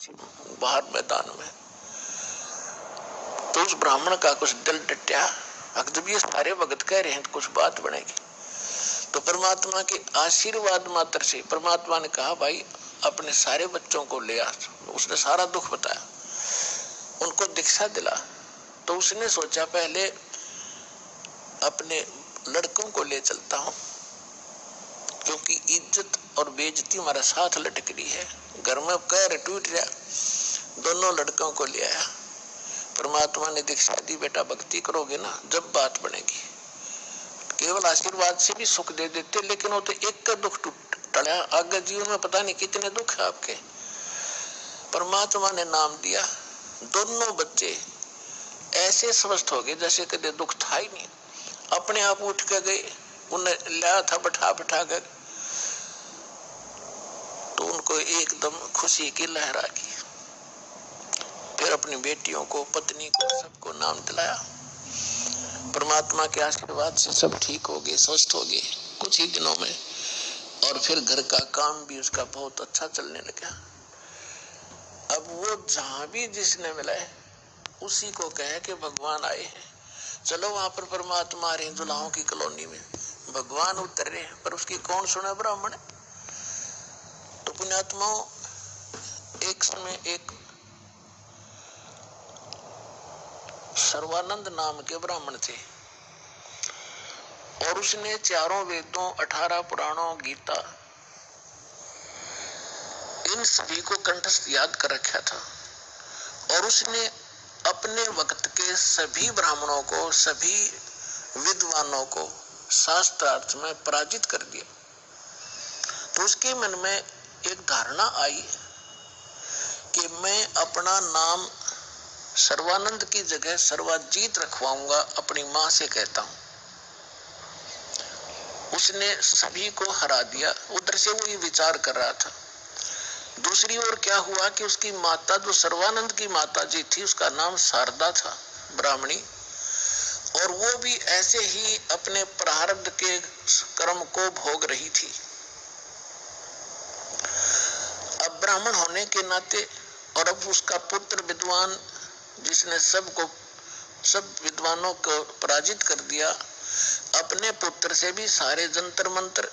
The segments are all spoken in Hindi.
बाहर मैदान में। तो उस ब्राह्मण का कुछ दिल डटया, जब ये सारे भगत कह रहे हैं तो कुछ बात बनेगी। तो परमात्मा के आशीर्वाद मात्र से परमात्मा ने कहा, भाई अपने सारे बच्चों को ले आ। उसने सारा दुख बताया, उनको दीक्षा दिला। तो उसने सोचा पहले अपने लड़कों को ले चलता हूं, क्योंकि इज्जत और बेइज्जती हमारा साथ लटक रही है। घर में पैर टूट रहा, दोनों लड़कों को ले आया। परमात्मा ने दीक्षा दी, बेटा भक्ति करोगे ना जब बात बनेगी। केवल आशीर्वाद से भी सुख दे देते, लेकिन वो तो एक का दुख टला, आगे जीवन में पता नहीं कितने दुख है आपके। परमात्मा ने नाम दिया, दोनों बच्चे ऐसे स्वस्थ हो गए जैसे कभी दुख था ही नहीं। अपने आप उठ के गए, उन्हें लाया था बैठा बैठा कर, तो उनको एकदम खुशी की लहर आ गई। फिर अपनी बेटियों को, पत्नी को, सबको नाम दिलाया। परमात्मा के आशीर्वाद से सब ठीक हो गए, स्वस्थ हो गए कुछ ही दिनों में। और फिर घर का काम भी उसका बहुत अच्छा चलने लगा। अब वो जहां भी जिसने मिला उसी को कहे कि भगवान आए हैं, चलो वहां पर परमात्मा आ रहे हैं। जुलाहों की कॉलोनी में भगवान उतर रहे हैं, पर उसकी कौन सुना ब्राह्मण। तो पुण्यात्माओं, एक समय एक सर्वानंद नाम के ब्राह्मण थे, और उसने चारों वेदों, 18 पुराणों, गीता, इन सभी को कंठस्थ याद कर रखा था। और उसने अपने वक्त के सभी ब्राह्मणों को, सभी विद्वानों को शास्त्रार्थ में पराजित कर दिया। तो उसके मन में एक धारणा आई कि मैं अपना नाम सर्वानंद की जगह सर्वाजीत रखवाऊंगा, अपनी मां से कहता हूं। उसने सभी को हरा दिया। उधर से वो ये विचार कर रहा था। दूसरी ओर क्या हुआ कि उसकी माता, जो सर्वानंद की माता जी थी, उसका नाम शारदा था, ब्राह्मणी, और वो भी ऐसे ही अपने प्रारब्ध के कर्म को भोग रही थी। अब ब्राह्मण होने के नाते, और अब उसका पुत्र विद्वान, जिसने सब विद्वानों को पराजित कर दिया, अपने पुत्र से भी सारे जंतर मंत्र,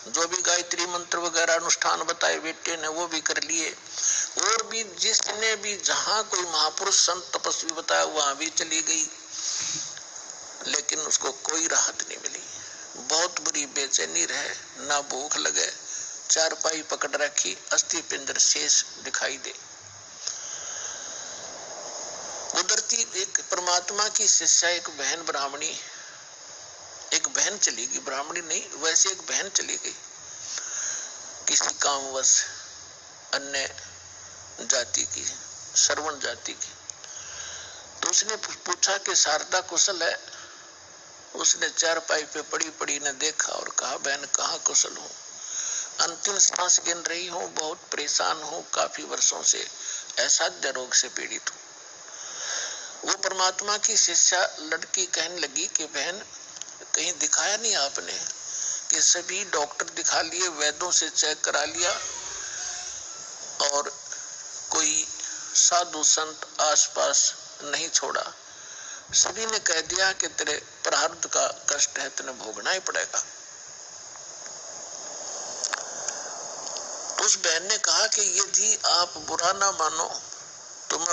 जो भी गायत्री मंत्र वगैरह अनुष्ठान बताए बेटे ने, वो भी कर लिए। और भी जिसने भी जहां कोई महापुरुष संत तपस्वी बताया वहां भी चली गई, लेकिन उसको कोई राहत नहीं मिली। बहुत बुरी बेचैनी रहे, ना भूख लगे, चारपाई पकड़ रखी, अस्थि पिंजर शेष दिखाई दे। उधरती एक परमात्मा की शिष्या, एक बहन ब्राह्मणी, एक बहन चली गई, ब्राह्मणी नहीं, वैसे एक बहन चली गई किसी कामवश, अन्य जाति की, श्रवण जाति की। तो उसने पूछा कि शारदा कुशल है। उसने चारपाई पे पड़ी पड़ी ने देखा और कहा, बहन कहाँ कुशल हूँ, अंतिम सांस गिन रही हूँ, बहुत परेशान हूँ, काफी वर्षों से असाध्य रोग से पीड़ित हूँ। वो परमात्मा की शिष्या लड़की कहने लगी कि बहन कहीं दिखाया नहीं आपने, कि सभी डॉक्टर दिखा लिए, वैद्यों से चेक करा लिया, और कोई साधु संत आसपास नहीं छोड़ा, सभी ने कह दिया कि तेरे प्रारब्ध का कष्ट है, तेने भोगना ही पड़ेगा। उस बहन ने कहा कि यदि आप बुरा ना मानो